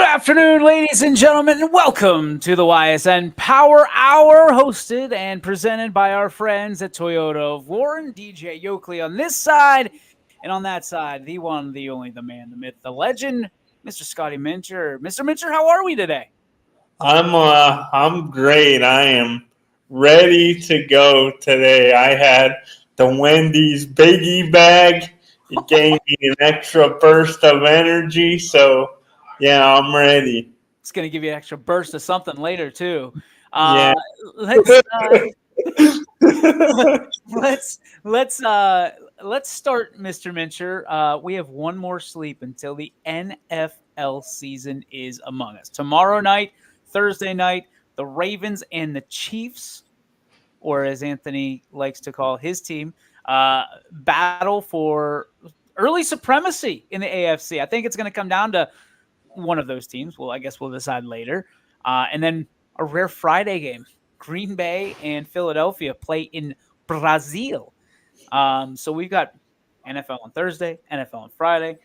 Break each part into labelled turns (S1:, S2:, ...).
S1: afternoon, ladies and gentlemen, and welcome to the YSN Power Hour, hosted and presented by our friends at Toyota of Warren, DJ Yoakley on this side, and on that side, the one, the only, the man, the myth, the legend, Mr. Scotty Mincher. Mr. Mincher, how are we today?
S2: I'm great. I am ready to go today. I had the Wendy's Biggie bag. It gave me an extra burst of energy, so yeah, I'm ready.
S1: It's going to give you an extra burst of something later, too.
S2: Yeah.
S1: Let's let's start, Mr. Mincher. We have one more sleep until the NFL season is among us. Tomorrow night, Thursday night, the Ravens and the Chiefs, or as Anthony likes to call his team, battle for early supremacy in the AFC. I think it's going to come down to one of those teams. Well, I guess we'll decide later. And then a rare Friday game. Green Bay and Philadelphia play in Brazil. So we've got NFL on Thursday, NFL on Friday,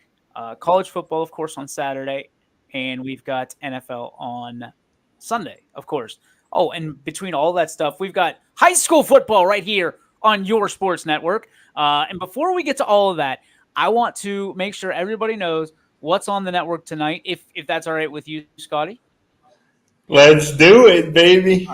S1: college football, of course, on Saturday, and we've got NFL on Sunday, of course. Oh, and between all that stuff, we've got high school football right here on your sports network. And before we get to all of that, I want to make sure everybody knows what's on the network tonight, if that's all right with you, Scotty.
S2: Let's do it, baby.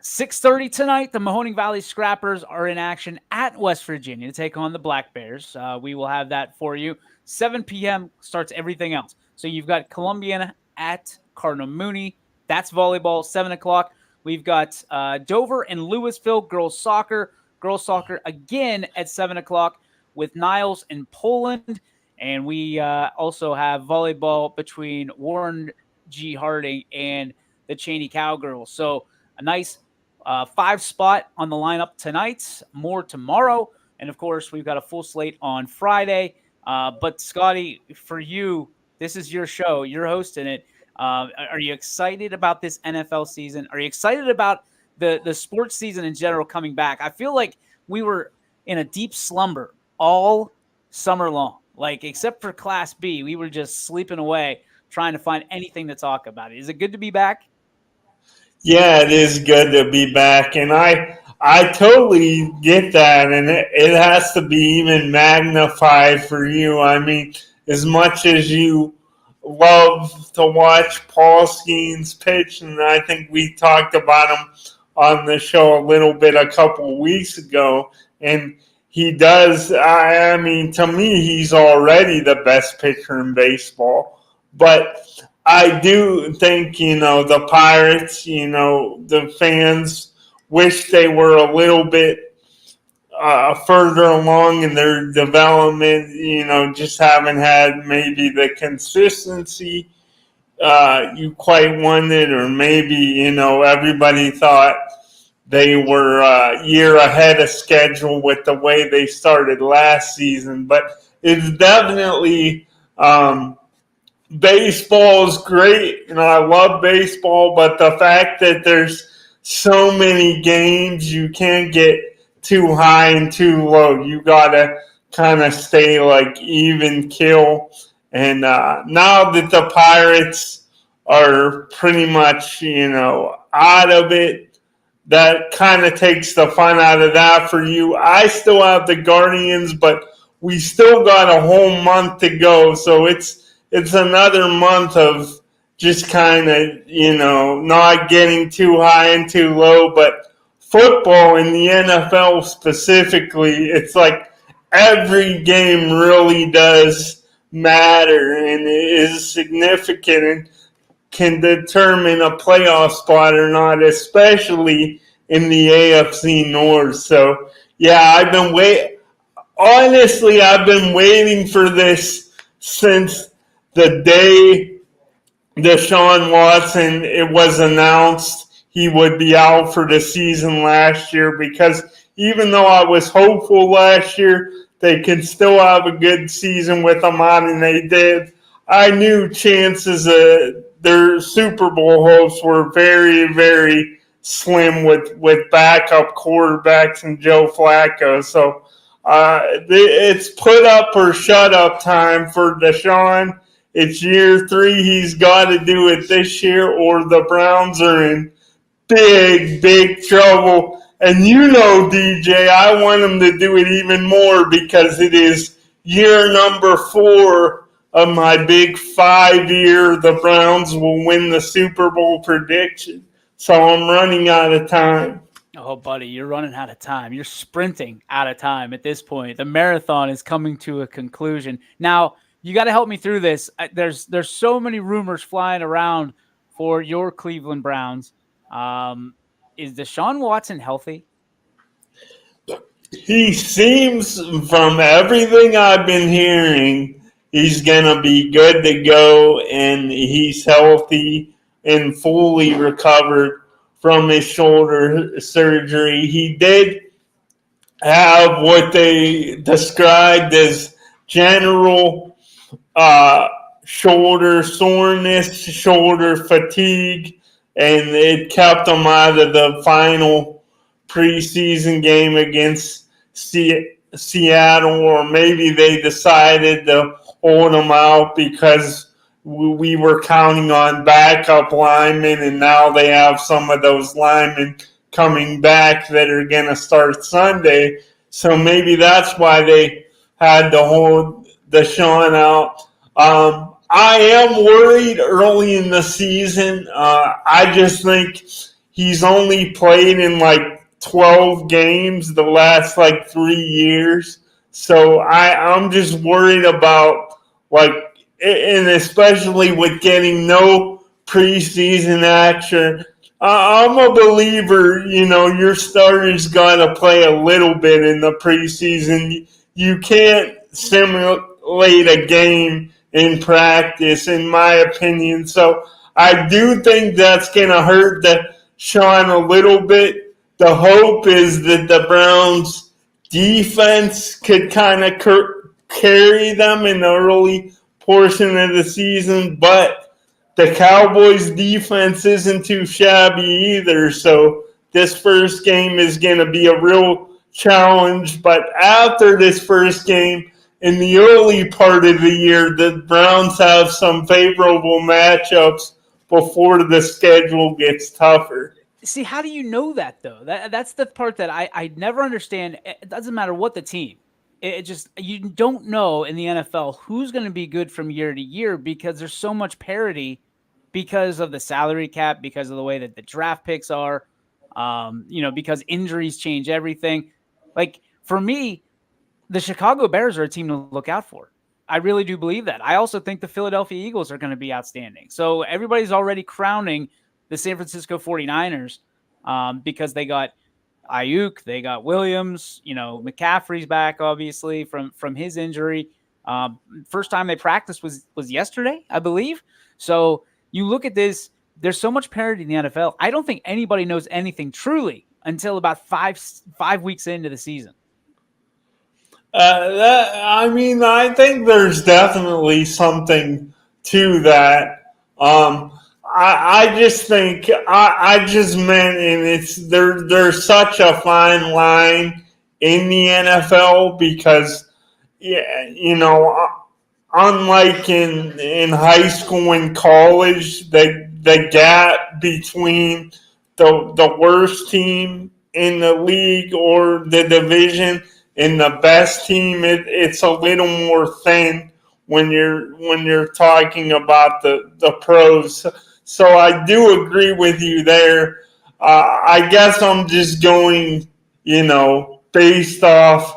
S1: 6:30 tonight, the Mahoning Valley Scrappers are in action at West Virginia to take on the Black Bears. We will have that for you. 7 p.m. starts everything else. So you've got Columbiana at Cardinal Mooney. That's volleyball, 7 o'clock. We've got Dover and Louisville girls soccer. Girls soccer again at 7 o'clock with Niles and Poland. And we also have volleyball between Warren G. Harding and the Cheney Cowgirls. So a nice 5 spot on the lineup tonight, more tomorrow. And, of course, we've got a full slate on Friday. But, Scotty, for you, this is your show. You're hosting it. Are you excited about this NFL season? Are you excited about the sports season in general coming back? I feel like we were in a deep slumber all summer long. Like, except for Class B, we were just sleeping away trying to find anything to talk about. Is it good to be back?
S2: Yeah, it is good to be back, and I totally get that, and it has to be even magnified for you. I mean, as much as you love to watch Paul Skeens pitch, and I think we talked about him on the show a little bit a couple of weeks ago, and he does, I mean, to me, he's already the best pitcher in baseball. But I do think, the Pirates, the fans wish they were a little bit further along in their development, just haven't had maybe the consistency you quite wanted, or maybe, everybody thought they were a year ahead of schedule with the way they started last season. But it's definitely baseball is great, and I love baseball, but the fact that there's so many games, you can't get too high and too low. You got to kind of stay like even kill. And now that the Pirates are pretty much, out of it, that kind of takes the fun out of that for you. I still have the Guardians, but we still got a whole month to go. So it's another month of just kind of, not getting too high and too low. But football in the NFL specifically, it's like every game really does matter and is significant and can determine a playoff spot or not, especially in the AFC North. So, yeah, I've been waiting for this since the day Deshaun Watson, it was announced he would be out for the season last year, because even though I was hopeful last year they could still have a good season with him on, and they did, I knew chances of their Super Bowl hopes were very, very slim with backup quarterbacks and Joe Flacco. So it's put up or shut up time for Deshaun. it's year 3. He's got to do it this year, or the Browns are in big trouble. And DJ, I want him to do it even more because it is year number 4 of my big 5-year the Browns will win the Super Bowl prediction. So I'm running out of time.
S1: Oh, buddy, you're running out of time. You're sprinting out of time at this point. The marathon is coming to a conclusion. Now, you got to help me through this. There's so many rumors flying around for your Cleveland Browns. Is Deshaun Watson healthy?
S2: He seems, from everything I've been hearing, he's going to be good to go, and he's healthy and fully recovered from his shoulder surgery. He did have what they described as general shoulder soreness, shoulder fatigue, and it kept him out of the final preseason game against Seattle, or maybe they decided to hold him out because we were counting on backup linemen, and now they have some of those linemen coming back that are going to start Sunday. So maybe that's why they had to hold Deshaun out. I am worried early in the season. I just think he's only played in like 12 games the last like 3 years. So I'm just worried about, like, and especially with getting no preseason action. I'm a believer, your starters got to play a little bit in the preseason. You can't simulate a game in practice, in my opinion. So I do think that's going to hurt Sean a little bit. The hope is that the Browns defense could kind of carry them in the early portion of the season, but the Cowboys defense isn't too shabby either. So this first game is going to be a real challenge. But after this first game, in the early part of the year, the Browns have some favorable matchups before the schedule gets tougher.
S1: See, how do you know that, though? That's the part that I never understand. It doesn't matter what the team. It just, you don't know in the NFL who's going to be good from year to year because there's so much parity because of the salary cap, because of the way that the draft picks are, because injuries change everything. Like, for me, the Chicago Bears are a team to look out for. I really do believe that. I also think the Philadelphia Eagles are going to be outstanding. So everybody's already crowning the San Francisco 49ers because they got Ayuk, they got Williams, McCaffrey's back, obviously, from his injury. First time they practiced was yesterday, I believe. So you look at this, there's so much parity in the NFL. I don't think anybody knows anything truly until about five weeks into the season.
S2: I think there's definitely something to that. I just think I just meant, and it's there's such a fine line in the NFL because, unlike in high school and college, the gap between the worst team in the league or the division and the best team, it's a little more thin when you're talking about the pros. So I do agree with you there. I guess I'm just going, based off.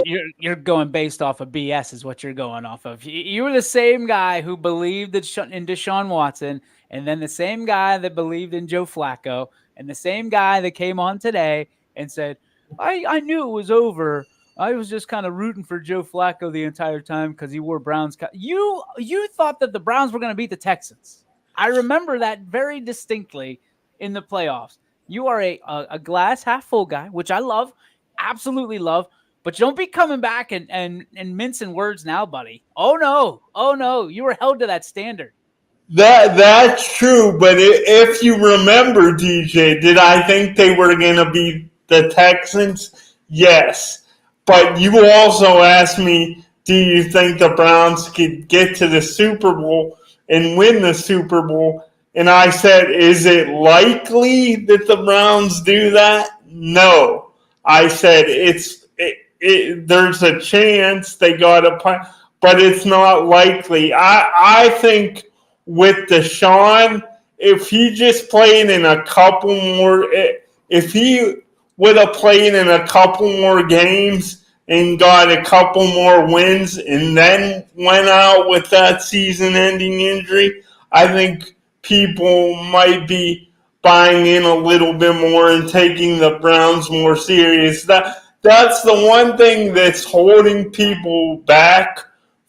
S1: You're going based off of BS is what you're going off of. You were the same guy who believed in Deshaun Watson, and then the same guy that believed in Joe Flacco, and the same guy that came on today and said, I knew it was over. I was just kind of rooting for Joe Flacco the entire time because he wore Browns. You thought that the Browns were going to beat the Texans. I remember that very distinctly in the playoffs. You are a glass half full guy, which I love, absolutely love. But don't be coming back and mincing words now, buddy. Oh no, you were held to that standard.
S2: That's true, but if you remember, DJ, did I think they were going to be the Texans? Yes. But you also asked me, do you think the Browns could get to the Super Bowl and win the Super Bowl? And I said, is it likely that the Browns do that? No. I said, there's a chance they got to play, but it's not likely. I think with Deshaun, if he just played in a couple more, if he would have played in a couple more games and got a couple more wins and then went out with that season-ending injury, I think people might be buying in a little bit more and taking the Browns more serious. That's the one thing that's holding people back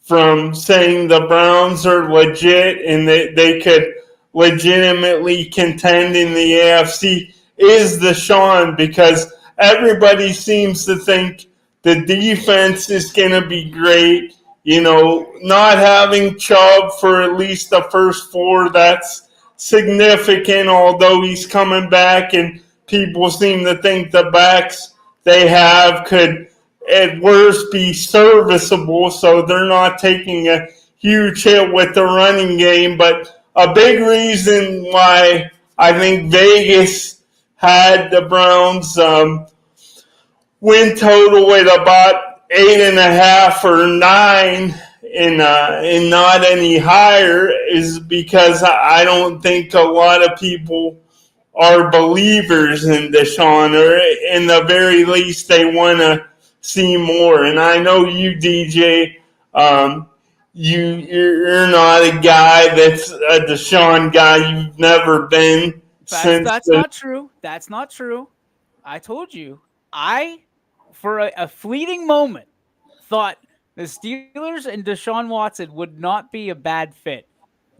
S2: from saying the Browns are legit and they could legitimately contend in the AFC is Deshaun, because everybody seems to think the defense is going to be great. You know, not having Chubb for at least the first 4, that's significant, although he's coming back, and people seem to think the backs they have could at worst be serviceable, so they're not taking a huge hit with the running game. But a big reason why I think Vegas had the Browns win total at about 8.5 or 9 and not any higher is because I don't think a lot of people are believers in Deshaun, or in the very least they want to see more. And I know you, DJ, you're not a guy that's a Deshaun guy. You've never been.
S1: That's not true. That's not true. I told you. For a fleeting moment, thought the Steelers and Deshaun Watson would not be a bad fit.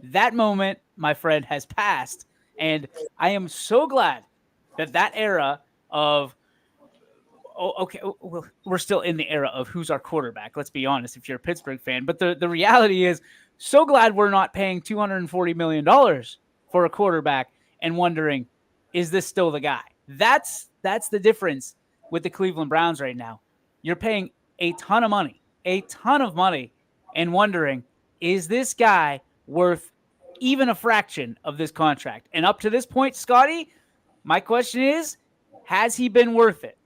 S1: That moment, my friend, has passed. And I am so glad that era of, we're still in the era of who's our quarterback. Let's be honest, if you're a Pittsburgh fan. But the reality is, so glad we're not paying $240 million for a quarterback and wondering, is this still the guy? That's the difference with the Cleveland Browns right now. You're paying a ton of money, and wondering, is this guy worth even a fraction of this contract? And up to this point, Scotty, my question is, has he been worth it?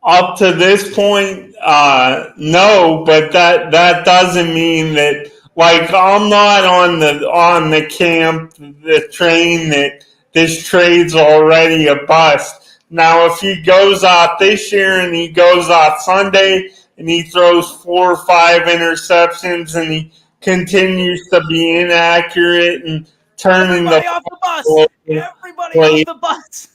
S2: Up to this point, no, but that doesn't mean that, like, I'm not on the camp, the train that this trade's already a bust. Now, if he goes out this year and he goes out Sunday and he throws 4 or 5 interceptions and he continues to be inaccurate and turning
S1: Everybody off the bus. Everybody off the bus.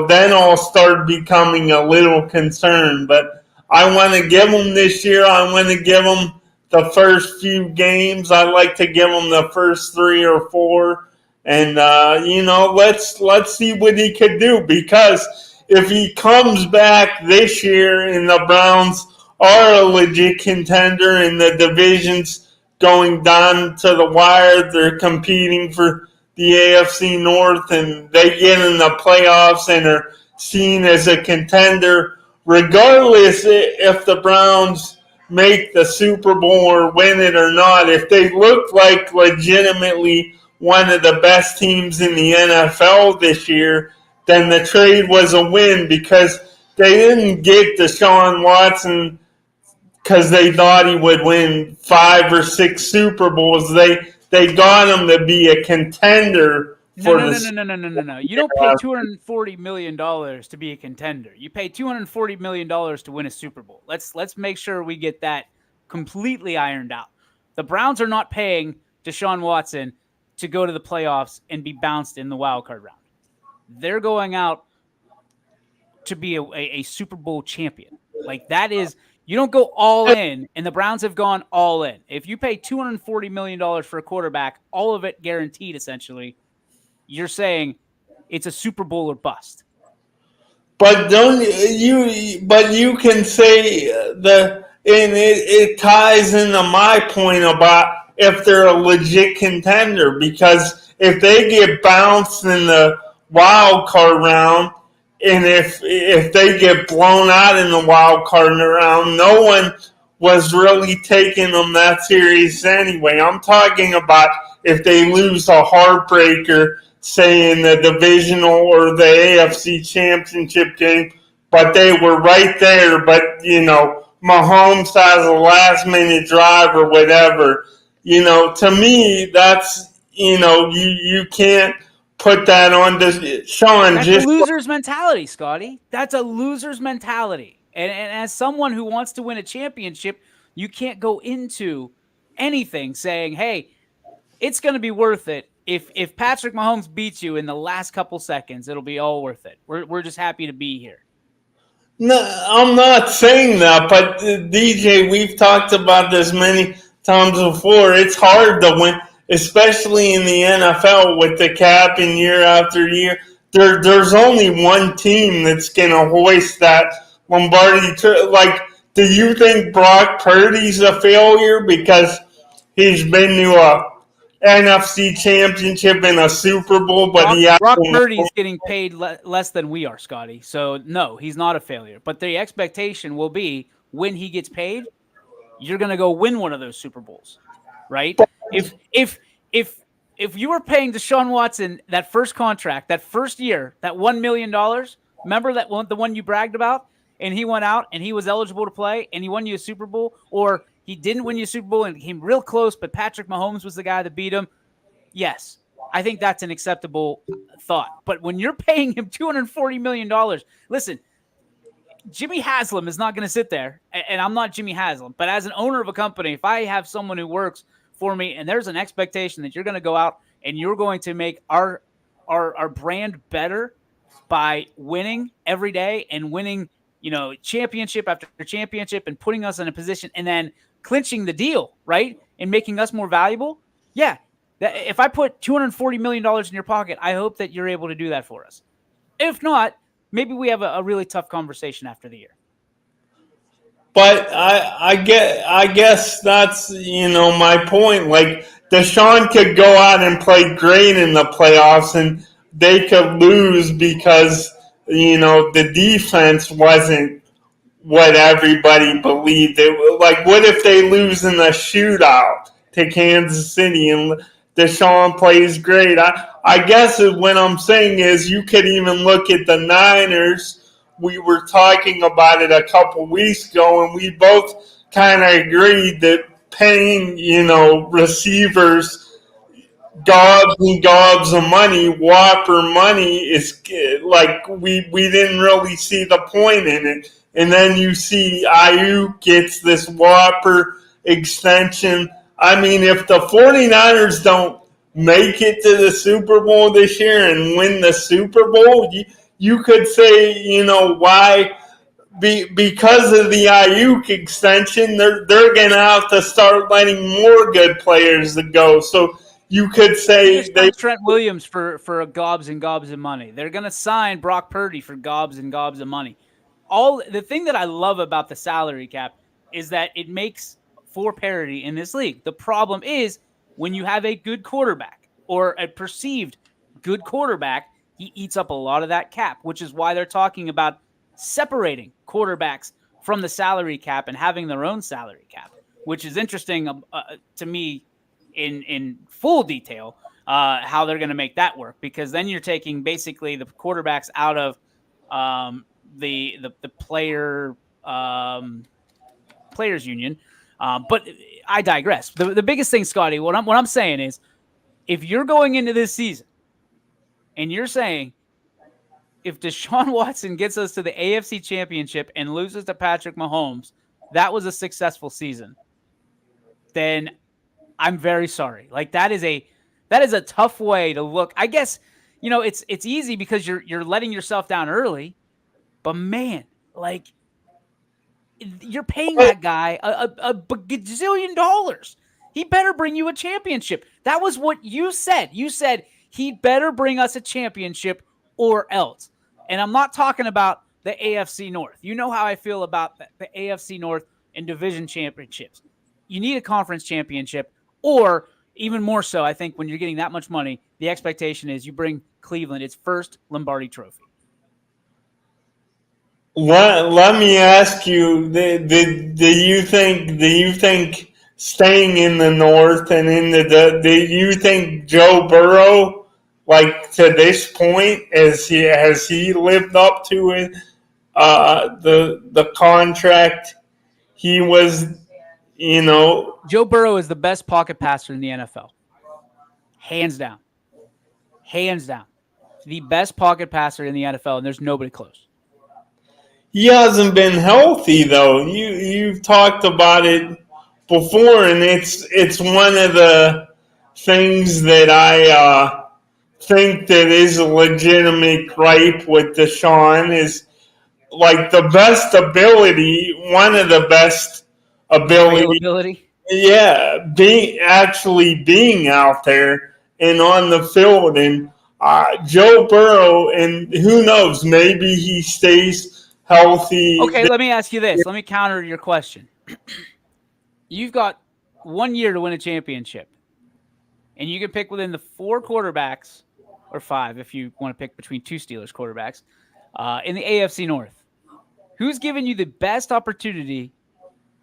S2: Then I'll start becoming a little concerned. But I want to give him this year. I want to give him the first few games. I like to give him the first 3 or 4. And, let's see what he could do. Because if he comes back this year and the Browns are a legit contender and the division's going down to the wire, they're competing for the AFC North and they get in the playoffs and are seen as a contender, regardless if the Browns make the Super Bowl or win it or not, if they look like legitimately one of the best teams in the NFL this year, then the trade was a win, because they didn't get Deshaun Watson because they thought he would win 5 or 6 Super Bowls. They got him to be a contender.
S1: No. You don't pay $240 million to be a contender. You pay $240 million to win a Super Bowl. Let's make sure we get that completely ironed out. The Browns are not paying Deshaun Watson to go to the playoffs and be bounced in the wild card round. They're going out to be a Super Bowl champion. Like, that is, you don't go all in, and the Browns have gone all in. If you pay $240 million for a quarterback, all of it guaranteed, essentially, you're saying it's a Super Bowl or bust.
S2: But you can say and it ties into my point about if they're a legit contender, because if they get bounced in the wild card round and if they get blown out in the wild card round, no one was really taking them that serious anyway. I'm talking about if they lose a heartbreaker, say in the divisional or the AFC Championship game, but they were right there. But Mahomes has a last minute drive or whatever. To me, that's you can't put that on this. Sean,
S1: That's
S2: just
S1: a loser's mentality, Scotty. That's a loser's mentality. And as someone who wants to win a championship, you can't go into anything saying, hey, it's going to be worth it. If Patrick Mahomes beats you in the last couple seconds, it'll be all worth it. We're just happy to be here.
S2: No, I'm not saying that, but DJ, we've talked about this many times before. It's hard to win, especially in the NFL with the cap and year after year. There's only one team that's going to hoist that Lombardi. Like, do you think Brock Purdy's a failure because he's been to a NFC Championship and a Super Bowl, but
S1: Brock Purdy's getting paid less than we are, Scotty. So no, he's not a failure. But the expectation will be when he gets paid, you're going to go win one of those Super Bowls, right? If you were paying Deshaun Watson that first contract, that first year, that $1 million, remember that one, the one you bragged about, and he went out and he was eligible to play and he won you a Super Bowl, or he didn't win you a Super Bowl and came real close, but Patrick Mahomes was the guy that beat him. Yes, I think that's an acceptable thought. But when you're paying him $240 million, listen, Jimmy Haslam is not going to sit there, and I'm not Jimmy Haslam, but as an owner of a company, if I have someone who works for me and there's an expectation that you're going to go out and you're going to make our brand better by winning every day and winning, championship after championship and putting us in a position and then clinching the deal, right? And making us more valuable. Yeah. If I put $240 million in your pocket, I hope that you're able to do that for us. If not, maybe we have a really tough conversation after the year.
S2: But I guess that's my point. Like, Deshaun could go out and play great in the playoffs, and they could lose because the defense wasn't what everybody believed. Like, what if they lose in the shootout to Kansas City and Deshaun plays great? I guess what I'm saying is you could even look at the Niners. We were talking about it a couple weeks ago, and we both kind of agreed that paying, receivers gobs and gobs of money, whopper money, is like we didn't really see the point in it. And then you see Ayuk gets this whopper extension. I mean, if the 49ers don't make it to the Super Bowl this year and win the Super Bowl, you could say, why? Because of the Ayuk extension, they're going to have to start letting more good players go. So you could say
S1: they Trent Williams for gobs and gobs of money. They're going to sign Brock Purdy for gobs and gobs of money. The thing that I love about the salary cap is that it makes for parity in this league. The problem is when you have a good quarterback or a perceived good quarterback, he eats up a lot of that cap, which is why they're talking about separating quarterbacks from the salary cap and having their own salary cap, which is interesting to me in full detail how they're going to make that work, because then you're taking basically the quarterbacks out of the player players union. But I digress. The biggest thing, Scotty, what I'm saying is, if you're going into this season and you're saying if Deshaun Watson gets us to the AFC Championship and loses to Patrick Mahomes, that was a successful season, then I'm very sorry. Like, that is a tough way to look. I guess, it's easy because you're letting yourself down early, but man, like, you're paying that guy a gazillion dollars. He better bring you a championship. That was what you said. You said he better bring us a championship or else. And I'm not talking about the AFC North. You know how I feel about the AFC North and division championships. You need a conference championship, or even more so, I think when you're getting that much money, the expectation is you bring Cleveland its first Lombardi trophy.
S2: let me ask you: do you think staying in the North and in do you think Joe Burrow, like to this point, has he lived up to it? The contract he was, you know.
S1: Joe Burrow is the best pocket passer in the NFL. Hands down. Hands down. The best pocket passer in the NFL, and there's nobody close.
S2: He hasn't been healthy though. You've talked about it before, and it's one of the things that I think that is a legitimate gripe with Deshaun is like the best ability, one of the best ability,
S1: Availability.
S2: yeah, being out there and on the field, and Joe Burrow, and who knows, maybe he stays healthy.
S1: Okay, let me ask you this. Let me counter your question. You've got 1 year to win a championship, and you can pick within the 4 quarterbacks, or 5 if you want to pick between 2 Steelers quarterbacks, in the AFC North. Who's given you the best opportunity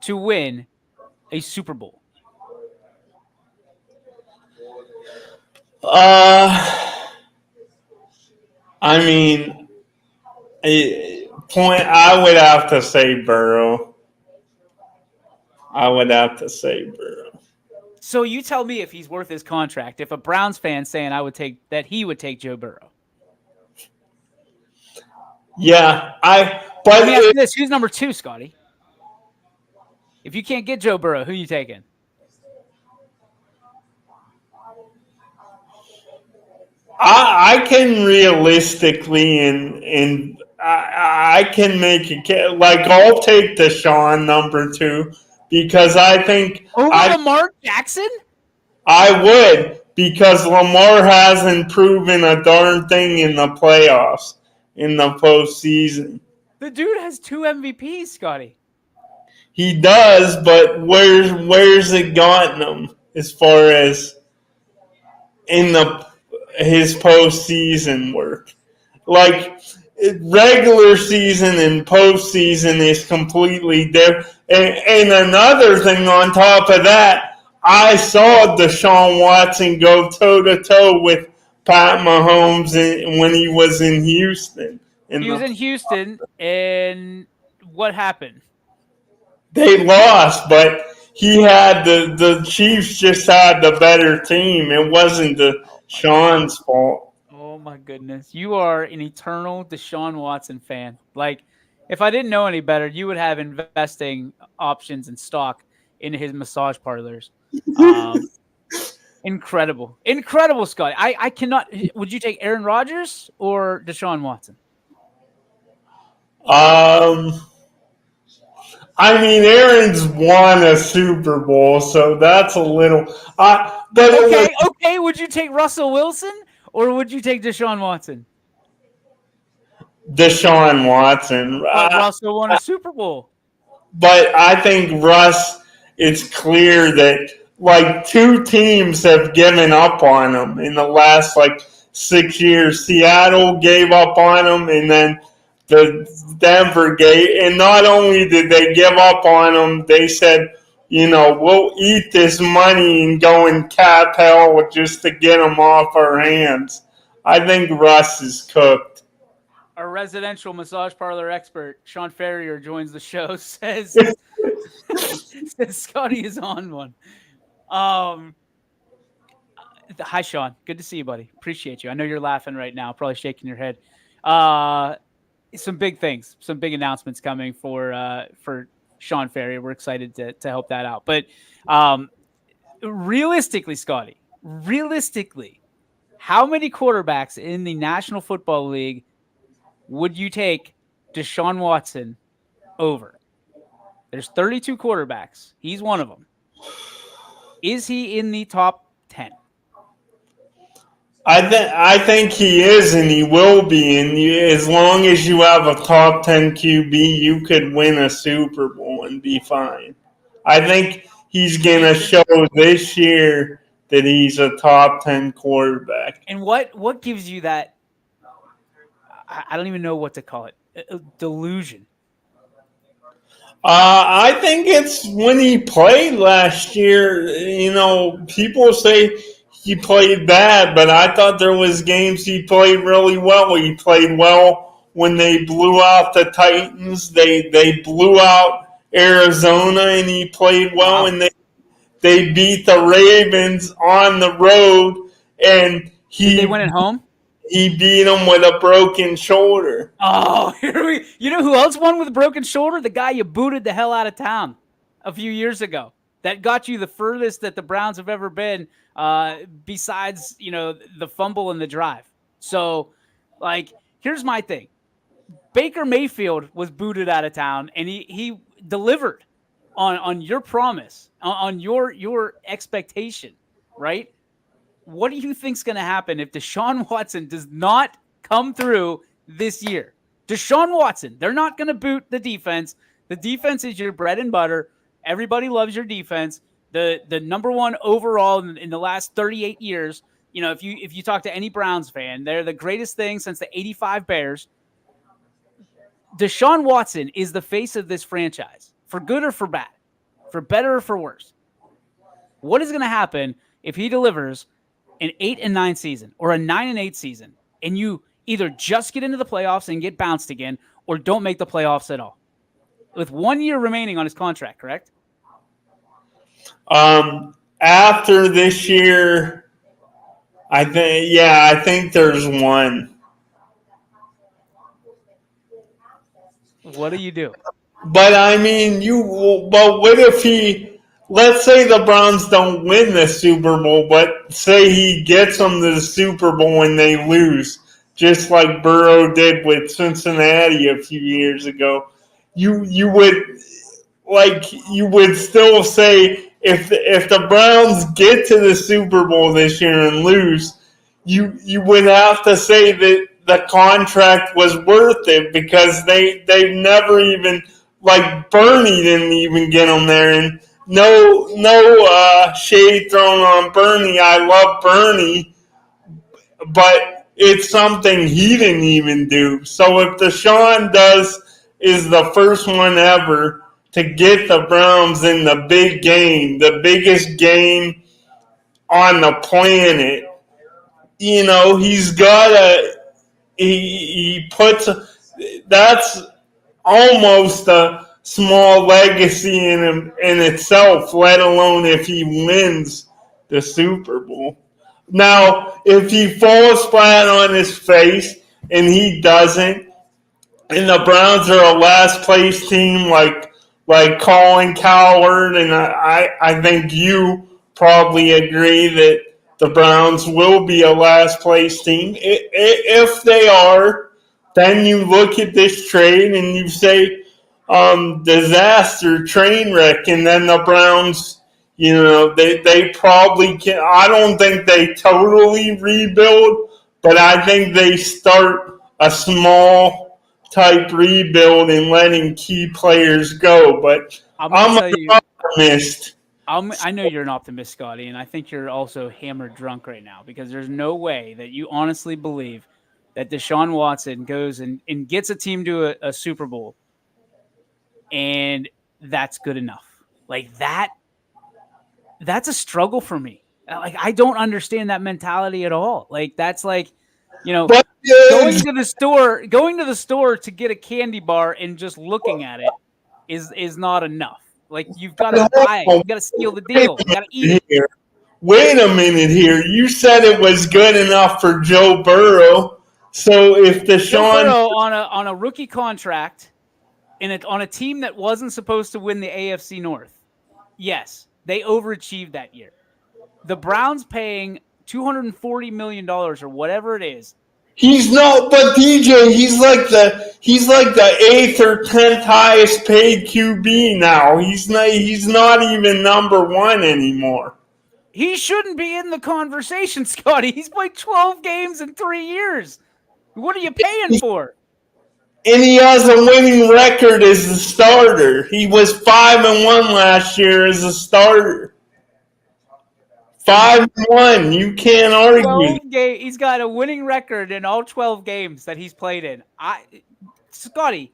S1: to win a Super Bowl?
S2: I mean, I would have to say Burrow. I would have to say Burrow.
S1: So you tell me if he's worth his contract. If a Browns fan saying he would take Joe Burrow.
S2: Yeah,
S1: Let me ask you this: who's number 2, Scotty? If you can't get Joe Burrow, who are you taking?
S2: I can realistically and I can make it like I'll take Deshaun number 2 because I think
S1: Over Lamar Jackson?
S2: I would because Lamar hasn't proven a darn thing in the playoffs in the postseason.
S1: The dude has 2 MVPs, Scotty.
S2: He does, but where's it gotten him as far as in his postseason work? Like regular season and postseason is completely different. And another thing on top of that, I saw Deshaun Watson go toe to toe with Pat Mahomes when he was in Houston.
S1: He was in Houston, and what happened?
S2: They lost, but he had the Chiefs just had the better team. It wasn't Sean's fault.
S1: Oh my goodness. You are an eternal Deshaun Watson fan. Like, if I didn't know any better, you would have investing options and stock in his massage parlors. Incredible. Incredible, Scott. I cannot. Would you take Aaron Rodgers or Deshaun Watson?
S2: I mean, Aaron's won a Super Bowl, so that's a little.
S1: Okay. Would you take Russell Wilson or would you take Deshaun Watson?
S2: Deshaun Watson.
S1: But Russell won a Super Bowl.
S2: But I think Russ, it's clear that like 2 teams have given up on him in the last like 6 years. Seattle gave up on him, and then the Denver gave. And not only did they give up on him, they said, we'll eat this money and go in cap hell just to get him off our hands. I think Russ is cooked.
S1: Our residential massage parlor expert, Sean Ferrier, joins the show, says Scotty is on one. Hi, Sean. Good to see you, buddy. Appreciate you. I know you're laughing right now, probably shaking your head. Some big things, some big announcements coming for Sean Ferrier. We're excited to help that out. But realistically, Scotty, how many quarterbacks in the National Football League would you take Deshaun Watson over? There's 32 quarterbacks. He's one of them. Is he in the top 10?
S2: I think he is, and he will be. And as long as you have a top 10 QB, you could win a Super Bowl and be fine. I think he's going to show this year that he's a top 10 quarterback.
S1: And what gives you that? I don't even know what to call it. delusion?
S2: I think it's when he played last year. You know, people say he played bad, but I thought there was games he played really well. He played well when they blew out the Titans. They blew out Arizona, and he played well.
S1: Wow.
S2: And they beat the Ravens on the road, and
S1: Did they win at home?
S2: he beat them with a broken shoulder.
S1: Oh, you know who else won with a broken shoulder? The guy you booted the hell out of town a few years ago. That got you the furthest that the Browns have ever been, besides, the fumble and the drive. So, like, here's my thing. Baker Mayfield was booted out of town, and he delivered on your promise, on your expectation, right? What do you think's going to happen if Deshaun Watson does not come through this year? Deshaun Watson, they're not going to boot the defense. The defense is your bread and butter. Everybody loves your defense. The number one overall in the last 38 years. If you talk to any Browns fan, they're the greatest thing since the '85 Bears. Deshaun Watson is the face of this franchise, for good or for bad, for better or for worse. What is going to happen if he delivers an 8-9 season or a 9-8 season, and you either just get into the playoffs and get bounced again, or don't make the playoffs at all? With 1 year remaining on his contract, correct?
S2: After this year, I think there's one.
S1: What do you do?
S2: But I mean, but what if let's say the Browns don't win the Super Bowl, but say he gets them to the Super Bowl and they lose, just like Burrow did with Cincinnati a few years ago. You would still say if the Browns get to the Super Bowl this year and lose, you would have to say that the contract was worth it, because they never even, like, Bernie didn't even get them there. And no shade thrown on Bernie. I love Bernie, but it's something he didn't even do. So if Deshaun is the first one ever to get the Browns in the big game, the biggest game on the planet, he's got he puts, that's almost a small legacy in itself, let alone if he wins the Super Bowl. Now, if he falls flat on his face and he doesn't, and the Browns are a last place team like Colin Cowherd, and I think you probably agree that the Browns will be a last place team. If they are, then you look at this trade and you say, disaster, train wreck, and then the Browns, they probably can. I don't think they totally rebuild, but I think they start a small type rebuild and letting key players go. But I'm an optimist.
S1: I know you're an optimist, Scotty, and I think you're also hammered drunk right now, because there's no way that you honestly believe that Deshaun Watson goes and gets a team to a Super Bowl, and that's good enough. Like, that's a struggle for me. Like, I don't understand that mentality at all. Like, that's like, going to the store to get a candy bar and just looking at it is not enough. Like, you've got to buy it. You've got to steal the deal. You got to eat it.
S2: Wait a minute here. You said it was good enough for Joe Burrow. So if
S1: Joe Burrow on a rookie contract on a team that wasn't supposed to win the AFC North, yes, they overachieved that year. The Browns paying $240 million or whatever it is.
S2: He's not, but DJ, he's like the 8th or 10th highest paid QB now. He's not even number one anymore.
S1: He shouldn't be in the conversation, Scotty. He's played 12 games in 3 years. What are you paying for?
S2: And he has a winning record as a starter. He was 5-1 last year as a starter. 5-1. You can't argue.
S1: He's got a winning record in all 12 games that he's played in. Scotty,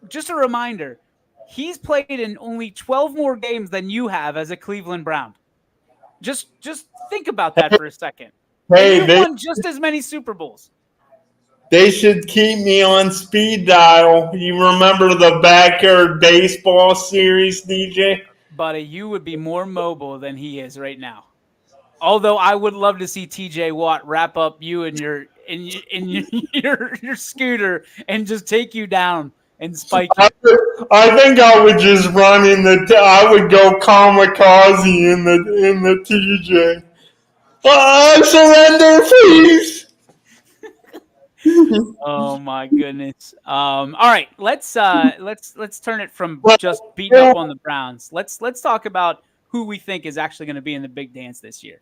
S1: just a reminder, he's played in only 12 more games than you have as a Cleveland Brown. Just think about that for a second. And
S2: Hey,
S1: you've won just as many Super Bowls.
S2: they should keep me on speed dial. You remember the backyard baseball series, DJ?
S1: Buddy, you would be more mobile than he is right now. Although I would love to see TJ Watt wrap up you in your scooter and just take you down and spike you.
S2: I think I would just run in the. I would go kamikaze in the TJ. I surrender, please.
S1: Oh my goodness. All right, let's turn it from just beating up on the Browns. Let's talk about who we think is actually going to be in the big dance this year.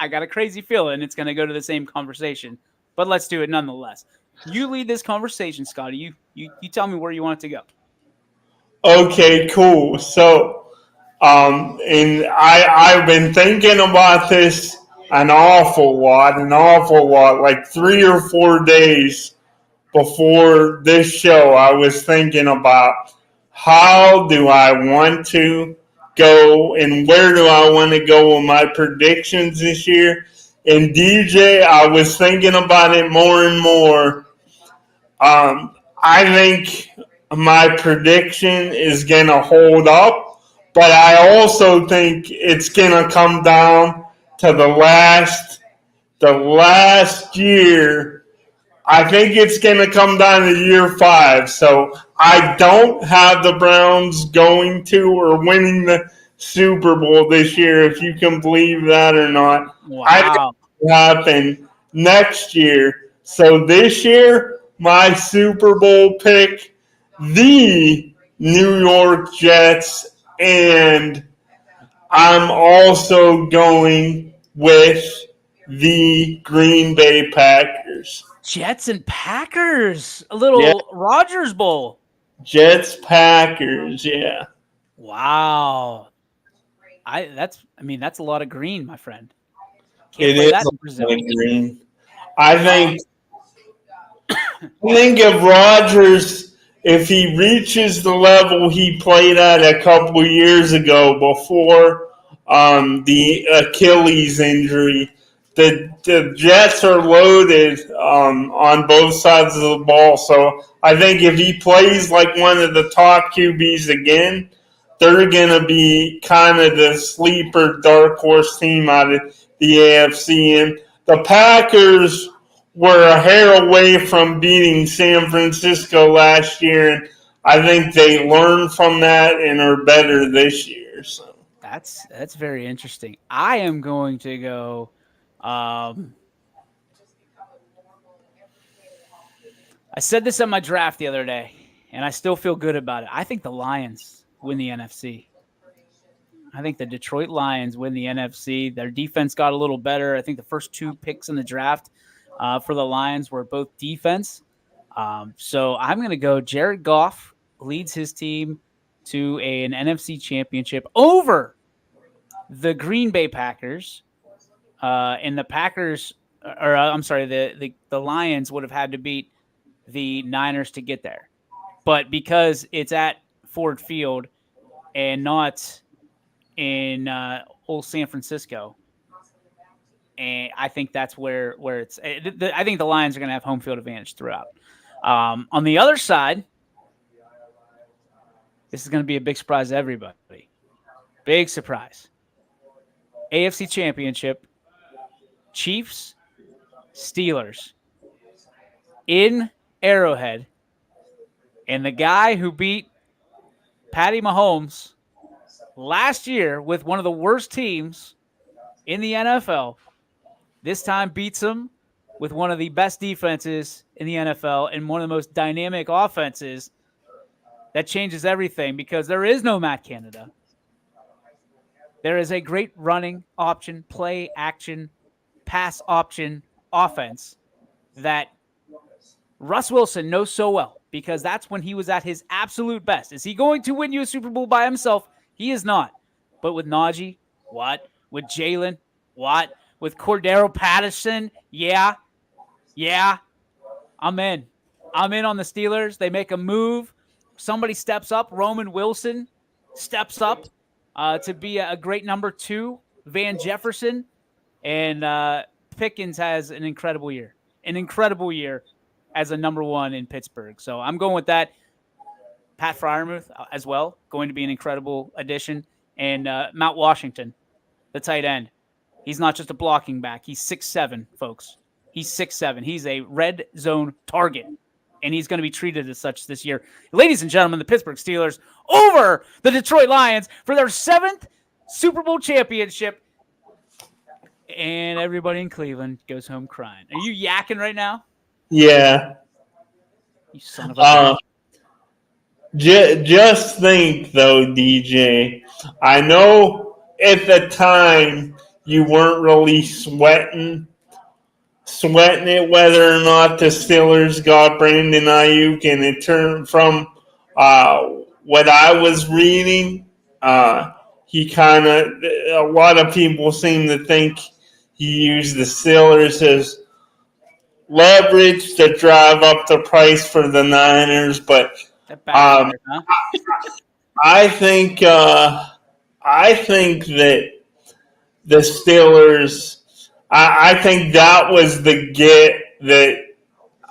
S1: I got a crazy feeling it's going to go to the same conversation, but let's do it nonetheless. You lead this conversation, Scotty. You tell me where you want it to go.
S2: Okay, cool. So, and I've been thinking about this an awful lot, like 3 or 4 days before this show. I was thinking about how do I want to go and where do I want to go with my predictions this year. And DJ, I was thinking about it more and more. I think my prediction is going to hold up, but I also think it's going to come down to the last year. I think it's going to come down to year 5. So I don't have the Browns going to or winning the Super Bowl this year, if you can believe that or not. I think
S1: Wow.
S2: it will happen next year. So this year, my Super Bowl pick, the New York Jets, and I'm also going with the Green Bay Packers.
S1: Jets and Packers. A
S2: Yeah,
S1: little Rogers Bowl.
S2: Jets, Packers, yeah.
S1: Wow. That's a lot of green, my friend. Can't
S2: It
S1: play
S2: is
S1: that
S2: a
S1: in
S2: lot
S1: Brazil.
S2: of green. I
S1: Uh,
S2: think I think if Rodgers, if he reaches the level he played at a couple years ago before the Achilles injury, the Jets are loaded on both sides of the ball. So I think if he plays like one of the top QBs again, they're going to be kind of the sleeper dark horse team out of the AFC. And the Packers were a hair away from beating San Francisco last year, and I think they learned from that and are better this year. So
S1: that's very interesting. I am going to go. Um, I said this at my draft the other day, and I still feel good about it. I think the Lions win the NFC. I think the Detroit Lions win the NFC. Their defense got a little better. I think the first 2 picks in the draft for the Lions were both defense. So I'm going to go Jared Goff leads his team to an NFC championship over the Green Bay Packers. And the Packers, or I'm sorry, the Lions would have had to beat the Niners to get there. But because it's at Ford Field and not in old San Francisco, and I think that's where it's. I think the Lions are going to have home field advantage throughout. On the other side, this is going to be a big surprise to everybody. Big surprise. AFC Championship, Chiefs, Steelers in Arrowhead, and the guy who beat Patty Mahomes last year with one of the worst teams in the NFL, this time beats him with one of the best defenses in the NFL and one of the most dynamic offenses. That changes everything because there is no Matt Canada. There is a great running option, play action, pass option offense that Russ Wilson knows so well because that's when he was at his absolute best. Is he going to win you a Super Bowl by himself? He is not. But with Najee, what? With Jalen, what? With Cordero Patterson, yeah, I'm in. I'm in on the Steelers. They make a move. Somebody steps up. Roman Wilson steps up to be a great number 2. Van Jefferson and Pickens has an incredible year. An incredible year as a number 1 in Pittsburgh. So I'm going with that. Pat Freiermuth as well, going to be an incredible addition. And Mount Washington, the tight end. He's not just a blocking back. He's 6'7", folks. He's 6'7". He's a red zone target, and he's going to be treated as such this year. Ladies and gentlemen, the Pittsburgh Steelers over the Detroit Lions for their 7th Super Bowl championship. And everybody in Cleveland goes home crying. Are you yakking right now?
S2: Yeah.
S1: You son of a bitch.
S2: Just think, though, DJ. I know at the time you weren't really sweating it whether or not the Steelers got Brandon Ayuk, and it turned from what I was reading. He kind of, a lot of people seem to think he used the Steelers as leverage to drive up the price for the Niners, but
S1: Backfired, huh?
S2: I think that the Steelers. I think that was the get that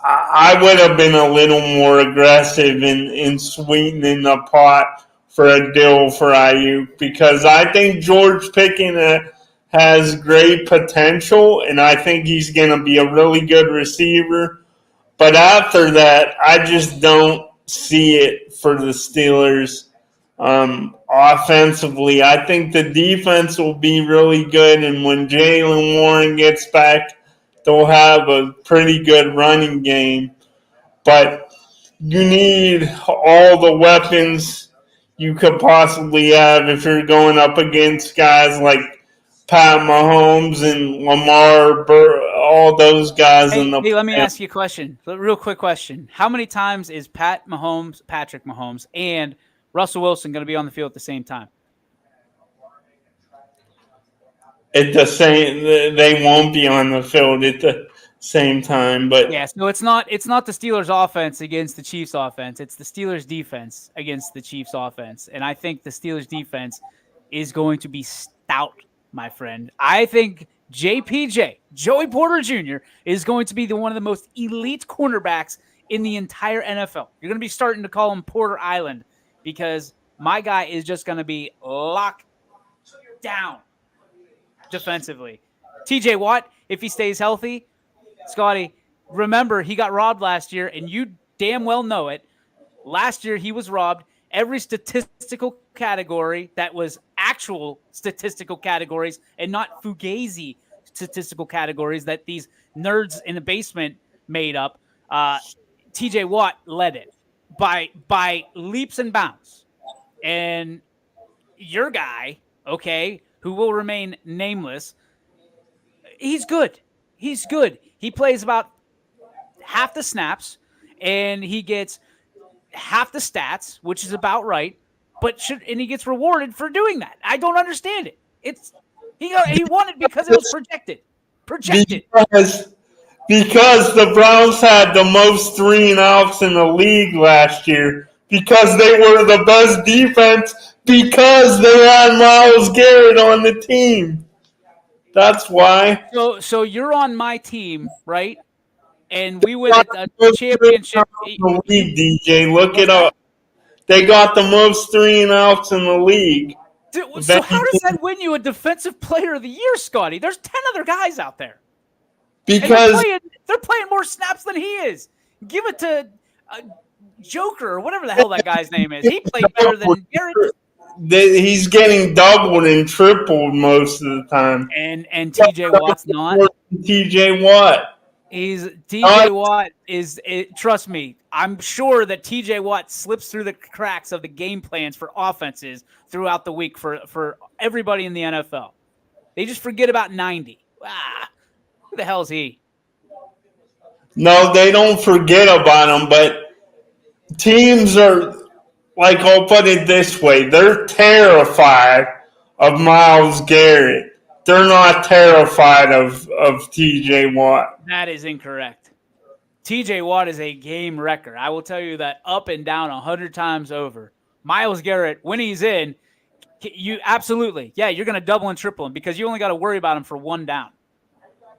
S2: I would have been a little more aggressive in sweetening the pot for a deal for Ayuk, because I think George Pickens has great potential, and I think he's going to be a really good receiver. But after that, I just don't see it for the Steelers offensively. I think the defense will be really good, and when Jaylen Warren gets back, they'll have a pretty good running game. But you need all the weapons you could possibly have if you're going up against guys like Pat Mahomes and Lamar, all those guys.
S1: Hey, let me ask you a question. A real quick question. How many times is Patrick Mahomes, and Russell Wilson going to be on the field at the same time?
S2: They won't be on the field at the same time. But
S1: yeah, so it's not the Steelers offense against the Chiefs offense. It's the Steelers defense against the Chiefs offense. And I think the Steelers defense is going to be stout, my friend. I think JPJ, Joey Porter Jr., is going to be one of the most elite cornerbacks in the entire NFL. You're going to be starting to call him Porter Island, because my guy is just going to be locked down defensively. TJ Watt, if he stays healthy, Scotty, remember he got robbed last year, and you damn well know it. Last year he was robbed every statistical category that was actual statistical categories and not fugazi statistical categories that these nerds in the basement made up. TJ Watt led it by leaps and bounds. And your guy, okay, who will remain nameless, he's good. He's good. He plays about half the snaps, and he gets half the stats, which is about right. And he gets rewarded for doing that. I don't understand it. He won it because it was projected.
S2: Because the Browns had the most 3-and-outs in the league last year, because they were the best defense, because they had Myles Garrett on the team. That's why.
S1: So you're on my team, right? And we win a championship.
S2: The league, DJ, look it up. They got the most 3-and-outs in the league.
S1: So how does that win you a Defensive Player of the Year, Scotty? There's 10 other guys out there.
S2: Because
S1: they're playing more snaps than he is. Give it to Joker or whatever the hell that guy's name is. He played better than Garrett.
S2: He's getting doubled and tripled most of the time.
S1: And TJ Watt's not.
S2: TJ Watt.
S1: TJ Watt is. Trust me, I'm sure that TJ Watt slips through the cracks of the game plans for offenses throughout the week for everybody in the NFL. They just forget about 90. Who the hell is he?
S2: No, they don't forget about him, but teams are, like, I'll put it this way, they're terrified of Myles Garrett. They're not terrified of TJ Watt.
S1: That is incorrect. TJ Watt is a game wrecker. I will tell you that up and down 100 times over. Myles Garrett, when he's in, you absolutely, yeah, you're going to double and triple him because you only got to worry about him for one down.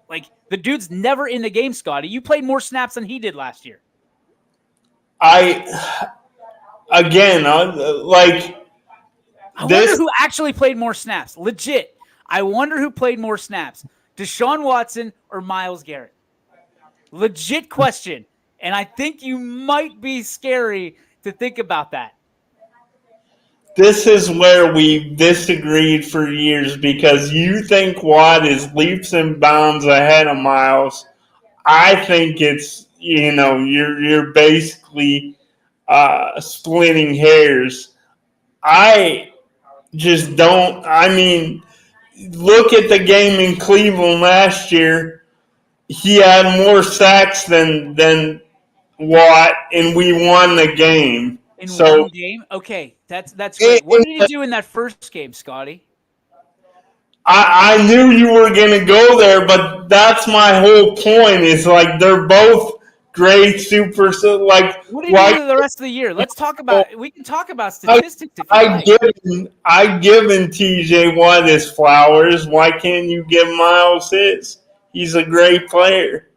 S1: Like, the dude's never in the game, Scotty. You played more snaps than he did last year.
S2: I
S1: wonder who actually played more snaps. Legit. I wonder who played more snaps. Deshaun Watson or Myles Garrett? Legit question. And I think you might be scary to think about that.
S2: This is where we disagreed for years because you think Watt is leaps and bounds ahead of Myles. I think it's, you're basically splitting hairs. I just don't. I mean, look at the game in Cleveland last year. He had more sacks than Watt, and we won the game.
S1: In one game? Okay, that's great. What did he do in that first game, Scotty?
S2: I knew you were going to go there, but that's my whole point. Is like they're both great super. So like,
S1: what did he do the rest of the year? Let's talk about. We can talk about statistics.
S2: I've given TJ Watt his flowers. Why can't you give Myles his? He's a great player.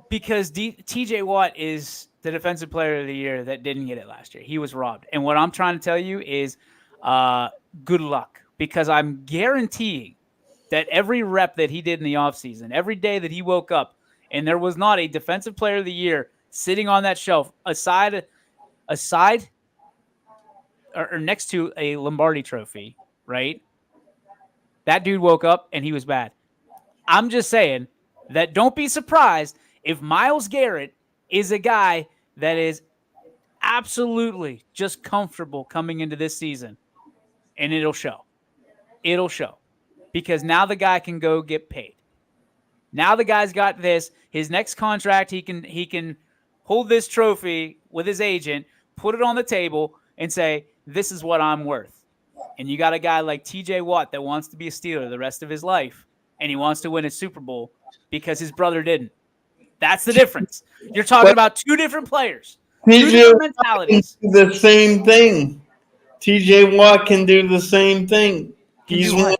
S1: Because TJ Watt is the defensive player of the year that didn't get it last year. He was robbed. And what I'm trying to tell you is good luck, because I'm guaranteeing that every rep that he did in the offseason, every day that he woke up, and there was not a defensive player of the year sitting on that shelf aside or next to a Lombardi trophy, right? That dude woke up and he was bad. I'm just saying that don't be surprised if Myles Garrett is a guy that is absolutely just comfortable coming into this season, and it'll show. It'll show. Because now the guy can go get paid. Now the guy's got this. His next contract, he can hold this trophy with his agent, put it on the table, and say, this is what I'm worth. And you got a guy like TJ Watt that wants to be a Steeler the rest of his life, and he wants to win a Super Bowl because his brother didn't. That's the difference. You're talking about two different players. Two different mentalities.
S2: The same thing. TJ Watt can do the same thing. He's one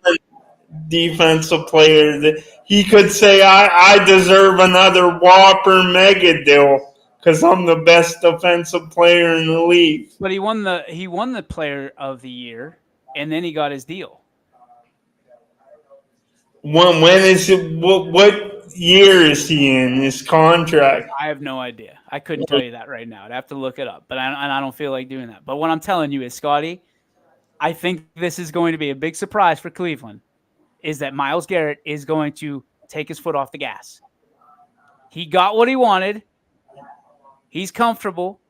S2: defensive player that he could say, I deserve another Whopper mega deal because I'm the best defensive player in the league.
S1: But he won the player of the year, and then he got his deal.
S2: When is it? What year is he in his contract?
S1: I have no idea. I couldn't tell you that right now. I'd have to look it up, but I don't feel like doing that. But what I'm telling you is, Scotty, I think this is going to be a big surprise for Cleveland, is that Myles Garrett is going to take his foot off the gas. He got what he wanted. He's comfortable.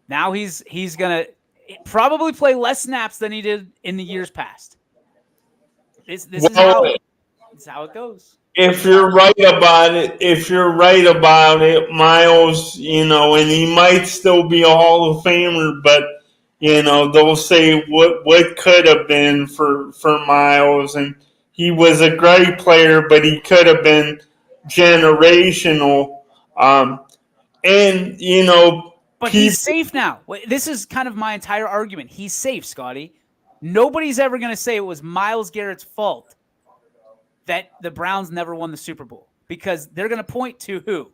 S1: Now he's going to probably play less snaps than he did in the years past. This is how it goes.
S2: If you're right about it, Myles, and he might still be a Hall of Famer, but they'll say what could have been for Myles, and he was a great player, but he could have been generational.
S1: But he's safe now. This is kind of my entire argument. He's safe, Scotty. Nobody's ever going to say it was Myles Garrett's fault that the Browns never won the Super Bowl, because they're going to point to who?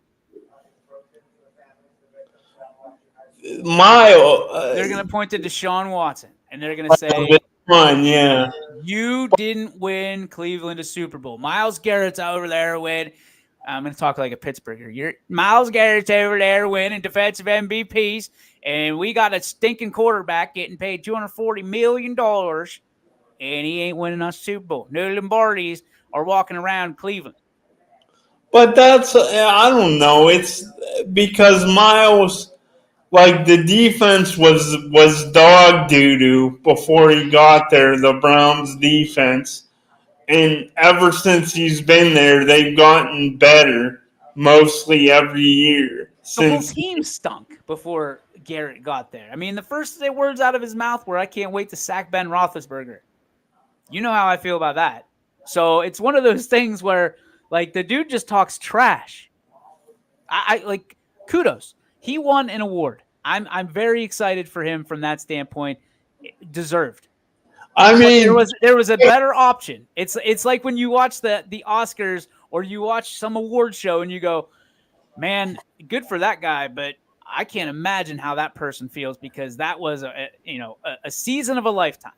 S1: They're going to point to Deshaun Watson, and they're going to say, you didn't win Cleveland a Super Bowl. Myles Garrett's over there with, I'm going to talk like a Pittsburgher. Myles Garrett's over there winning defensive MVPs, and we got a stinking quarterback getting paid $240 million, and he ain't winning us Super Bowl. No Lombardis are walking around Cleveland.
S2: But that's, I don't know. It's because Myles, like, the defense was dog doo-doo before he got there, the Browns defense. And ever since he's been there, they've gotten better mostly every year.
S1: The whole team stunk before Garrett got there. I mean, the first words out of his mouth were, I can't wait to sack Ben Roethlisberger. You know how I feel about that. So it's one of those things where, like, the dude just talks trash. kudos. He won an award. I'm very excited for him from that standpoint. Deserved.
S2: I
S1: But
S2: mean,
S1: there was a better option. It's like when you watch the Oscars or you watch some award show and you go, man, good for that guy, but I can't imagine how that person feels because that was a season of a lifetime.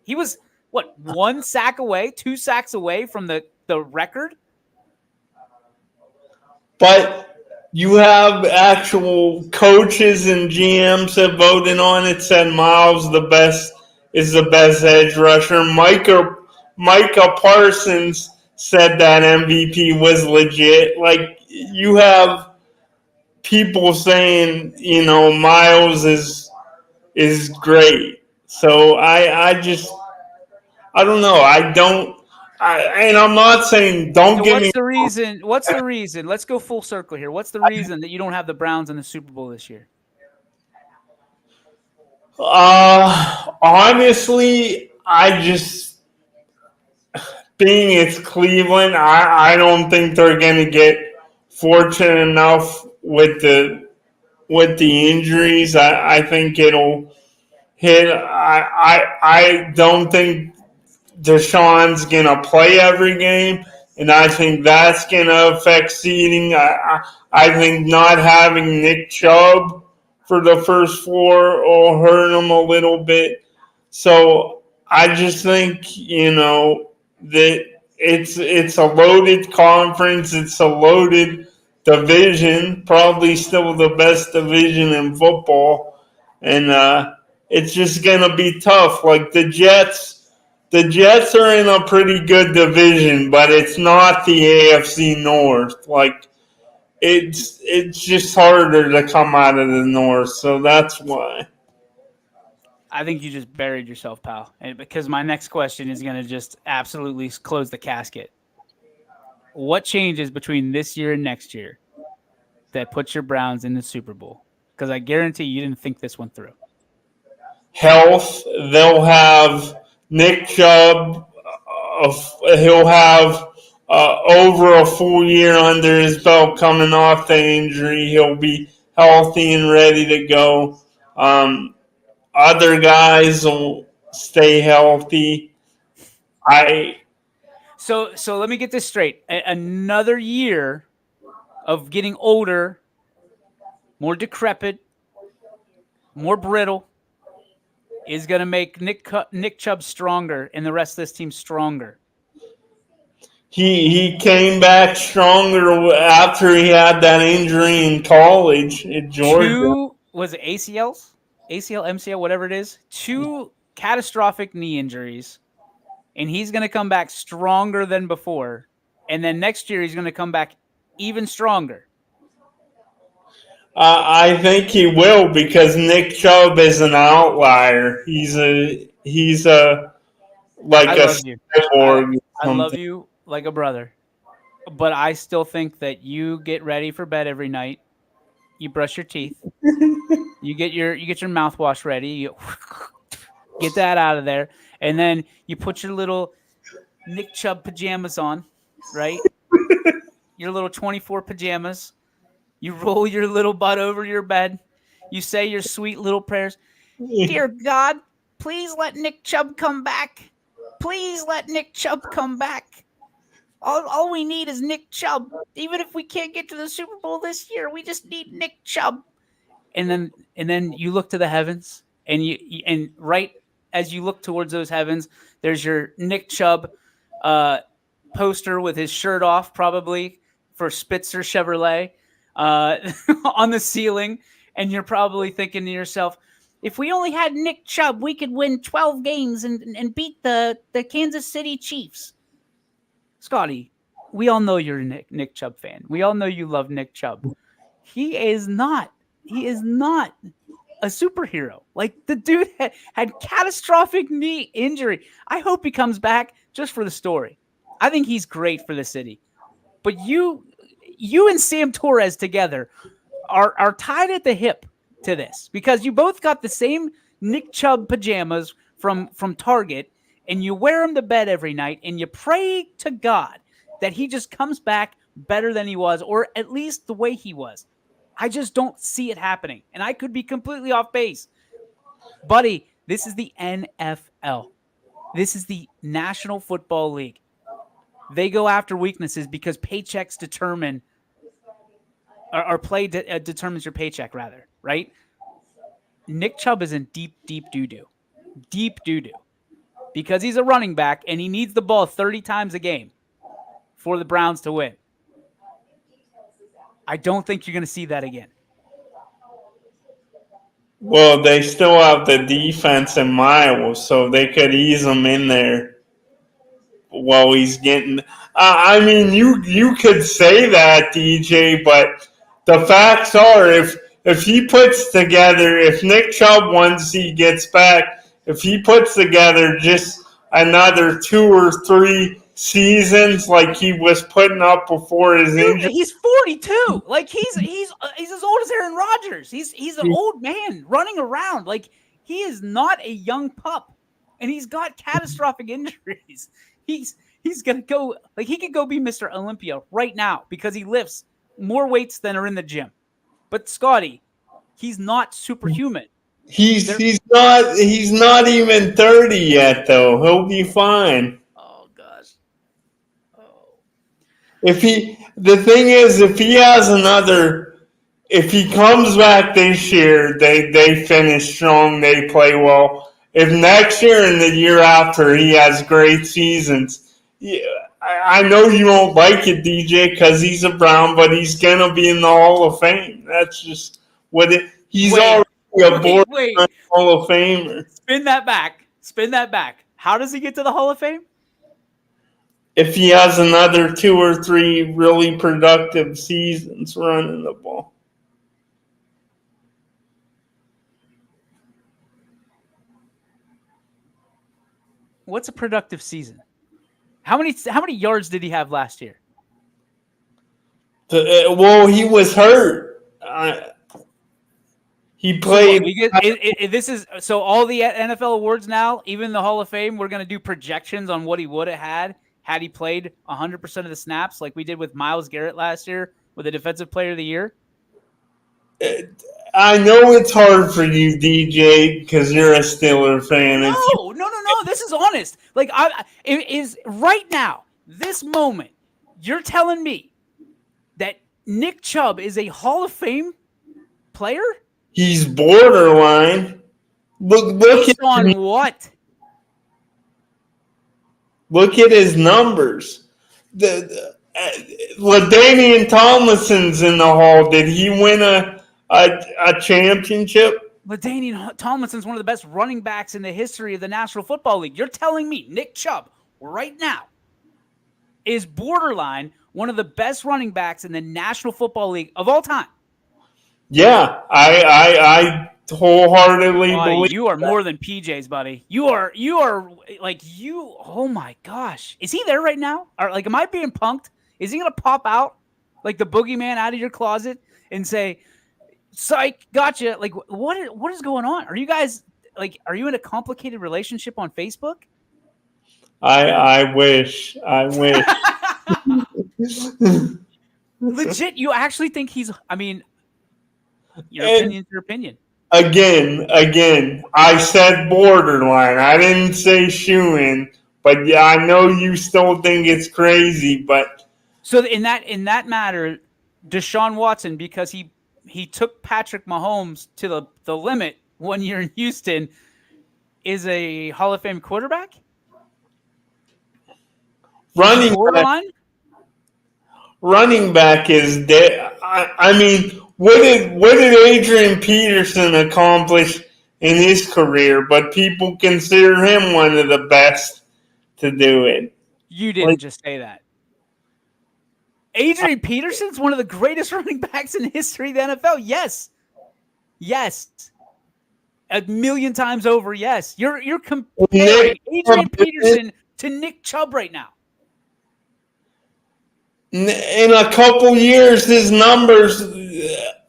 S1: He was what, 1 sack away, 2 sacks away from the record.
S2: but you have actual coaches and GMs that voted on it, said Miles is the best edge rusher. Micah Parsons said that MVP was legit. Like, you have people saying, Miles is great. So I don't know. And I'm not saying don't
S1: So
S2: give me.
S1: what's the reason? What's the reason? Let's go full circle here. What's the reason that you don't have the Browns in the Super Bowl this year?
S2: Honestly, being it's Cleveland, I don't think they're gonna get fortunate enough with the injuries. I think it'll hit. I don't think Deshaun's gonna play every game, and I think that's gonna affect seeding. I think not having Nick Chubb for the first four will hurt him a little bit. So I just think that it's a loaded conference. It's a loaded division. Probably still the best division in football, and it's just gonna be tough. Like the Jets. The Jets are in a pretty good division, but it's not the AFC North. Like it's just harder to come out of the North, so that's why.
S1: I think you just buried yourself, pal. And because my next question is going to just absolutely close the casket. What changes between this year and next year that puts your Browns in the Super Bowl? Because I guarantee you didn't think this one through.
S2: Health, they'll have Nick Chubb. He'll have over a full year under his belt coming off the injury. He'll be healthy and ready to go. Other guys will stay healthy.
S1: So let me get this straight. Another year of getting older, more decrepit, more brittle is going to make Nick Chubb stronger and the rest of this team stronger.
S2: He came back stronger after he had that injury in college at Georgia.
S1: Was it ACLs? ACL, MCL, whatever it is. 2 catastrophic knee injuries, and he's going to come back stronger than before. And then next year he's going to come back even stronger.
S2: I think he will because Nick Chubb is an outlier. He's a like a cyborg.
S1: I love you like a brother, but I still think that you get ready for bed every night. You brush your teeth. You get your mouthwash ready. You get that out of there, and then you put your little Nick Chubb pajamas on, right? Your little 24 pajamas. You roll your little butt over your bed. You say your sweet little prayers. Dear God, please let Nick Chubb come back. Please let Nick Chubb come back. All we need is Nick Chubb. Even if we can't get to the Super Bowl this year, we just need Nick Chubb. And then you look to the heavens, and right as you look towards those heavens, there's your Nick Chubb poster with his shirt off, probably for Spitzer Chevrolet, on the ceiling, and you're probably thinking to yourself, if we only had Nick Chubb, we could win 12 games and beat the Kansas City Chiefs. Scotty, we all know you're a Nick Chubb fan. We all know you love Nick Chubb. He is not a superhero. Like, the dude had catastrophic knee injury. I hope he comes back just for the story. I think he's great for the city. But you and Sam Torres together are tied at the hip to this because you both got the same Nick Chubb pajamas from Target, and you wear them to bed every night, and you pray to God that he just comes back better than he was, or at least the way he was. I just don't see it happening. And I could be completely off base. Buddy, this is the NFL. This is the National Football League. They go after weaknesses because paychecks determine or play determines your paycheck, rather, right? Nick Chubb is in deep doo-doo. Deep doo-doo. Because he's a running back and he needs the ball 30 times a game for the Browns to win. I don't think you're going to see that again.
S2: Well, they still have the defense in Miles, so they could ease him in there while he's getting. I mean, you could say that, DJ, but the facts are, if he puts together, if Nick Chubb, once he gets back, if he puts together just another 2 or 3 seasons like he was putting up before his injury.
S1: He's 42. Like he's as old as Aaron Rodgers. He's an old man running around. Like he is not a young pup, and he's got catastrophic injuries. He's gonna go like he could go be Mr. Olympia right now because he lifts more weights than are in the gym. But Scotty, he's not superhuman.
S2: He's not even 30 yet though. He'll be fine.
S1: Oh gosh. Oh.
S2: If he comes back this year, they finish strong, they play well. If next year and the year after he has great seasons, I know you won't like it, DJ, because he's a Brown, but he's gonna be in the Hall of Fame. That's just what it. He's already a borderline Hall of Famer.
S1: Spin that back. How does he get to the Hall of Fame?
S2: If he has another 2 or 3 really productive seasons running the ball.
S1: What's a productive season? How many yards did he have last year?
S2: Well, he was hurt. He played.
S1: This is so all the NFL awards now, even the Hall of Fame. We're going to do projections on what he would have had he played 100% of the snaps, like we did with Myles Garrett last year with the Defensive Player of the Year.
S2: I know it's hard for you, DJ, because you're a Steelers fan.
S1: No. This is honest. Like, it is right now, this moment, you're telling me that Nick Chubb is a Hall of Fame player?
S2: He's borderline. Look
S1: Based on what?
S2: Look at his numbers. LaDainian Tomlinson's in the Hall. Did he win a championship?
S1: LaDainian Tomlinson's one of the best running backs in the history of the National Football League. You're telling me Nick Chubb right now is borderline one of the best running backs in the National Football League of all time?
S2: Yeah, I wholeheartedly believe
S1: you are more than PJs, buddy. You are like you. Oh my gosh, is he there right now? Or like, am I being punked? Is he gonna pop out like the boogeyman out of your closet and say, "Psych, gotcha"? Like, what is going on? Are you guys like? Are you in a complicated relationship on Facebook?
S2: I wish.
S1: Legit, you actually think he's? I mean, your opinion's your opinion.
S2: Again, I said borderline. I didn't say shoe-in, but yeah, I know you still think it's crazy. But
S1: so in that matter, Deshaun Watson, because he took Patrick Mahomes to the limit 1 year in Houston, is a Hall of Fame quarterback.
S2: Running back is dead. I mean, what did Adrian Peterson accomplish in his career? But people consider him one of the best to do it.
S1: You didn't just say that. Adrian Peterson's one of the greatest running backs in the history of the NFL. Yes. A million times over, yes. You're comparing Adrian Peterson to Nick Chubb right now.
S2: In a couple years, his numbers,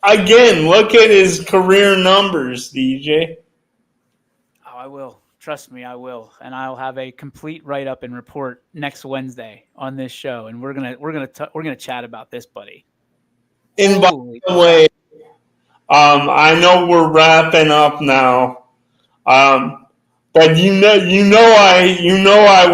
S2: again, look at his career numbers, DJ.
S1: Oh, I will. Trust me, I will. And I'll have a complete write-up and report next Wednesday on this show. And we're gonna chat about this, buddy.
S2: And by the way, I know we're wrapping up now. But I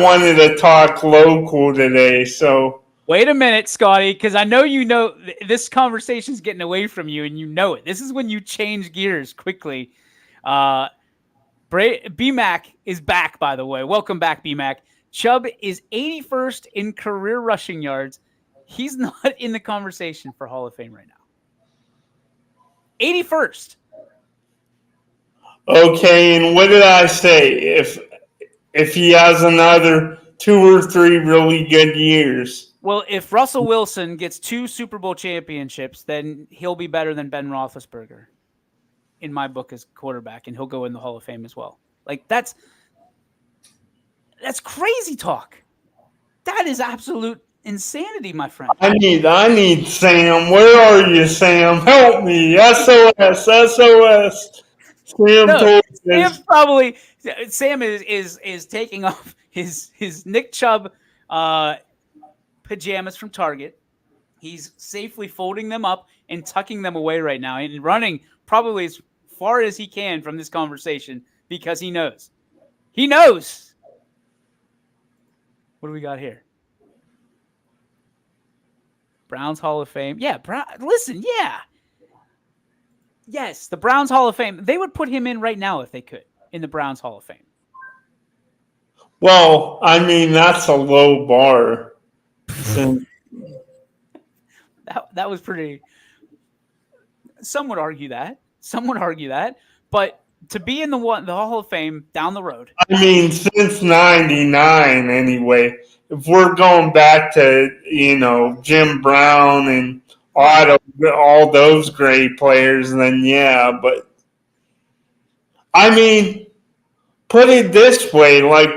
S2: wanted to talk local today. So
S1: Wait a minute, Scotty, because I know this conversation's getting away from you, and you know it. This is when you change gears quickly. B-Mac is back, by the way. Welcome back, B-Mac. Chubb is 81st in career rushing yards. He's not in the conversation for Hall of Fame right now. 81st.
S2: okay, and what did I say? If he has another 2 or 3 really good years.
S1: Well, if Russell Wilson gets 2 Super Bowl championships, then he'll be better than Ben Roethlisberger in my book as quarterback, and he'll go in the Hall of Fame as well. Like that's crazy talk. That is absolute insanity, my friend.
S2: I need Sam. Where are you, Sam? Help me. SOS, SOS.
S1: Sam is taking off his Nick Chubb pajamas from Target. He's safely folding them up and tucking them away right now and running probably as far as he can from this conversation because he knows. He knows. What do we got here? Browns Hall of Fame. Yeah, listen, yeah. Yes, the Browns Hall of Fame. They would put him in right now if they could, in the Browns Hall of Fame.
S2: Well, I mean, that's a low bar.
S1: That was pretty. Some would argue that. But to be in the Hall of Fame down the road.
S2: I mean, since '99, anyway. If we're going back to Jim Brown and all those great players, then yeah. But I mean, put it this way: like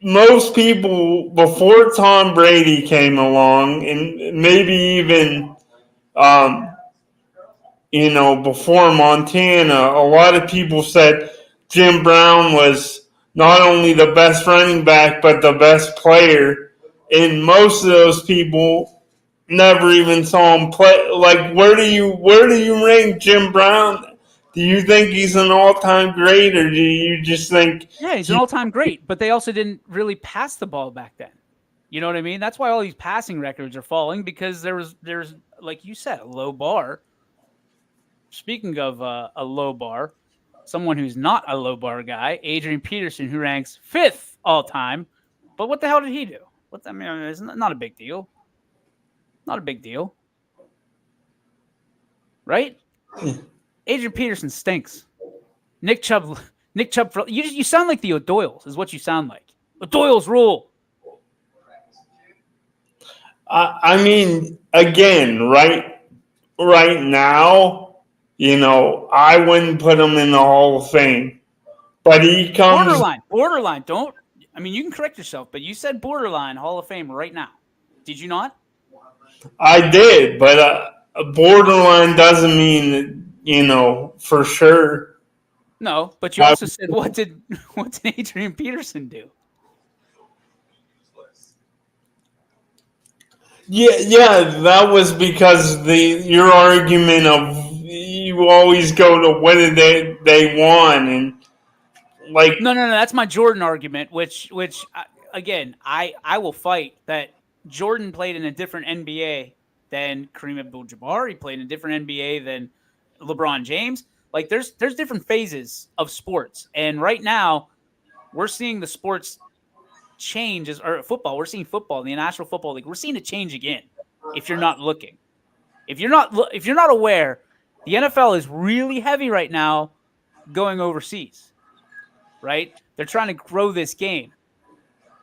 S2: most people before Tom Brady came along, and maybe even before Montana, a lot of people said Jim Brown was not only the best running back, but the best player. And most of those people never even saw him play. Like, where do you rank Jim Brown? Do you think he's an all-time great, or do you just think...
S1: Yeah, he's an all-time great, but they also didn't really pass the ball back then. You know what I mean? That's why all these passing records are falling, because there's like you said, a low bar. Speaking of a low bar, someone who's not a low bar guy, Adrian Peterson, who ranks 5th all-time. But what the hell did he do? It's not a big deal. Not a big deal. Right? Adrian Peterson stinks. Nick Chubb, you sound like the O'Doyles is what you sound like. O'Doyles rule.
S2: I mean, again, right now, I wouldn't put him in the Hall of Fame. But he comes...
S1: Borderline. You can correct yourself, but you said borderline Hall of Fame right now. Did you not? I
S2: did, but borderline doesn't mean, for sure.
S1: No, but you also said, what did Adrian Peterson do?
S2: Yeah, that was because your argument of you always go to what did they won, and like
S1: no, that's my Jordan argument, which again I will fight that Jordan played in a different NBA than Kareem Abdul-Jabbar. He played in a different NBA than LeBron James. Like there's different phases of sports, and right now we're seeing the sports change or football. We're seeing football in the National Football League. We're seeing it change again. If you're not looking, if you're not aware, the NFL is really heavy right now going overseas. Right? They're trying to grow this game,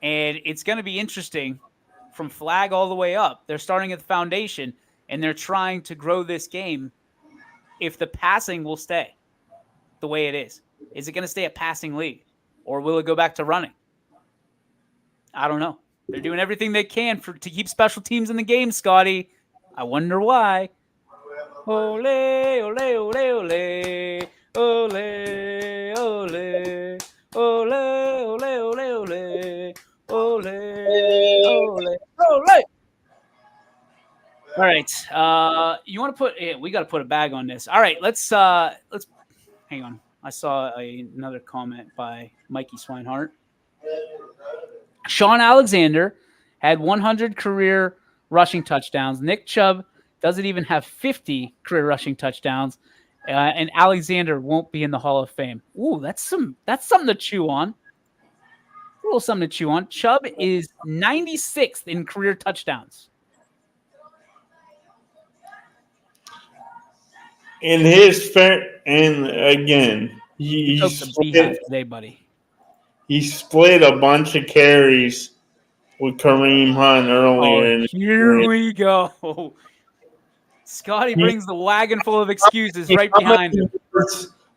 S1: and it's going to be interesting from flag all the way up. They're starting at the foundation, and they're trying to grow this game. If the passing will stay the way it is it going to stay a passing league, or will it go back to running? I don't know. They're doing everything they can to keep special teams in the game, Scotty. I wonder why. Ole, ole, ole, ole. Ole, ole. Ole, ole, ole, ole. Ole, ole, ole. All right. You want to put? Yeah, we got to put a bag on this. All right. Let's hang on. I saw another comment by Mikey Swinehart. Sean Alexander had 100 career rushing touchdowns. Nick Chubb doesn't even have 50 career rushing touchdowns, and Alexander won't be in the Hall of Fame. Ooh, that's something to chew on. A little something to chew on. Chubb is 96th in career touchdowns.
S2: In his fair, and again,
S1: You took the beehive today, buddy.
S2: He split a bunch of carries with Kareem Hunt earlier.
S1: Oh, here we go. Scotty brings the wagon full of excuses right behind him.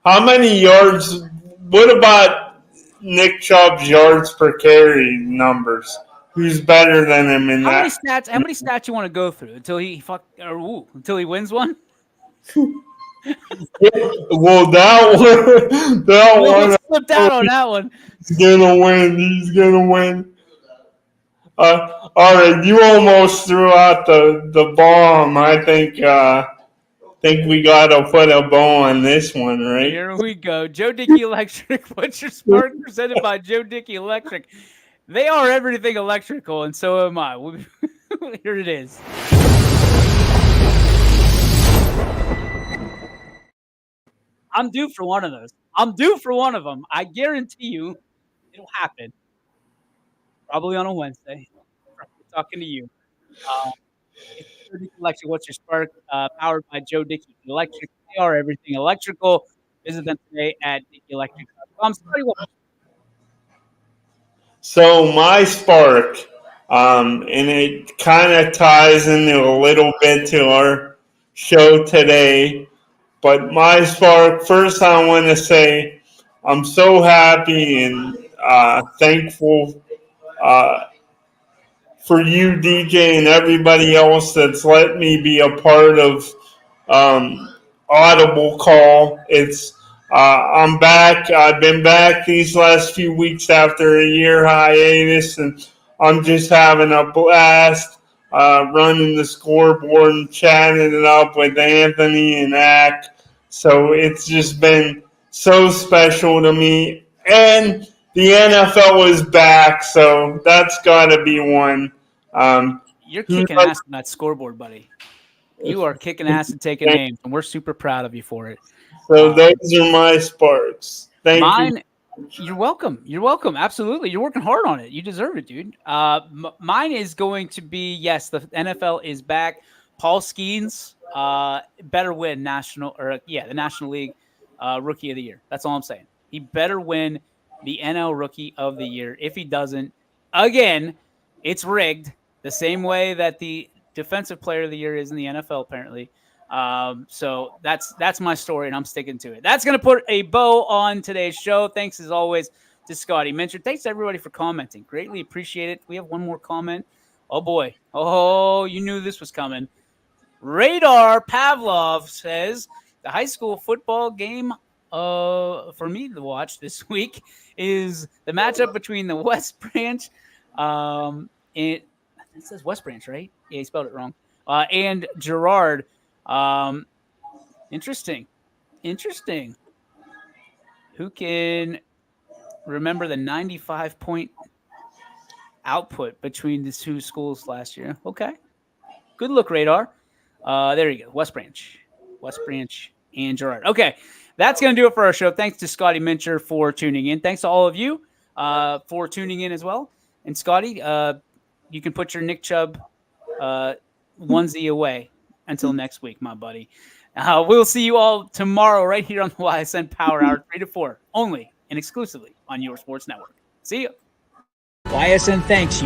S2: How many yards? What about Nick Chubb's yards per carry numbers? Who's better than him in that?
S1: How many stats you want to go through until he until he wins one?
S2: Well, that one
S1: slipped out on that one.
S2: He's gonna win. He's gonna win. All right, you almost threw out the bomb. I think we gotta put a bow on this one, right?
S1: Here we go. Joe Dickey Electric. What's your spark? Presented by Joe Dickey Electric. They are everything electrical, and so am I. Here it is. I'm due for one of those. I'm due for one of them. I guarantee you it'll happen. Probably on a Wednesday. I'm talking to you. It's Joe Dickey Electric. What's your spark? Powered by Joe Dickey Electric. They are everything electrical. Visit them today at DickeyElectric.com.
S2: So my spark, and it kind of ties into a little bit to our show today. But my spark, first I want to say I'm so happy and thankful for you, DJ, and everybody else that's let me be a part of Audible Call. I'm back. I've been back these last few weeks after a year hiatus, and I'm just having a blast running the scoreboard and chatting it up with Anthony and Ack. So it's just been so special to me. And the NFL is back, so that's got to be one.
S1: You're kicking ass on that scoreboard, buddy. You are kicking ass and taking names, and we're super proud of you for it.
S2: So those are my sparks. Thank you.
S1: You're welcome. You're welcome. Absolutely. You're working hard on it. You deserve it, dude. Mine is going to be, yes, the NFL is back. Paul Skeens better win the National League Rookie of the Year. That's all I'm saying. He better win the NL Rookie of the Year. If he doesn't, again, it's rigged the same way that the Defensive Player of the Year is in the NFL, apparently. So that's my story, and I'm sticking to it. That's going to put a bow on today's show. Thanks, as always, to Scotty Mincher. Thanks, everybody, for commenting. Greatly appreciate it. We have one more comment. Oh, boy. Oh, you knew this was coming. Radar Pavlov says the high school football game for me to watch this week is the matchup between the West Branch. It says West Branch, right? Yeah, he spelled it wrong. And Gerard. Interesting. Who can remember the 95-point output between the two schools last year? Okay. Good look, Radar. There you go. West Branch and Gerard. Okay. That's going to do it for our show. Thanks to Scotty Mincher for tuning in. Thanks to all of you for tuning in as well. And Scotty, you can put your Nick Chubb onesie away until next week, my buddy. We'll see you all tomorrow right here on the YSN Power Hour, 3 to 4, only and exclusively on your sports network. See you. YSN thanks you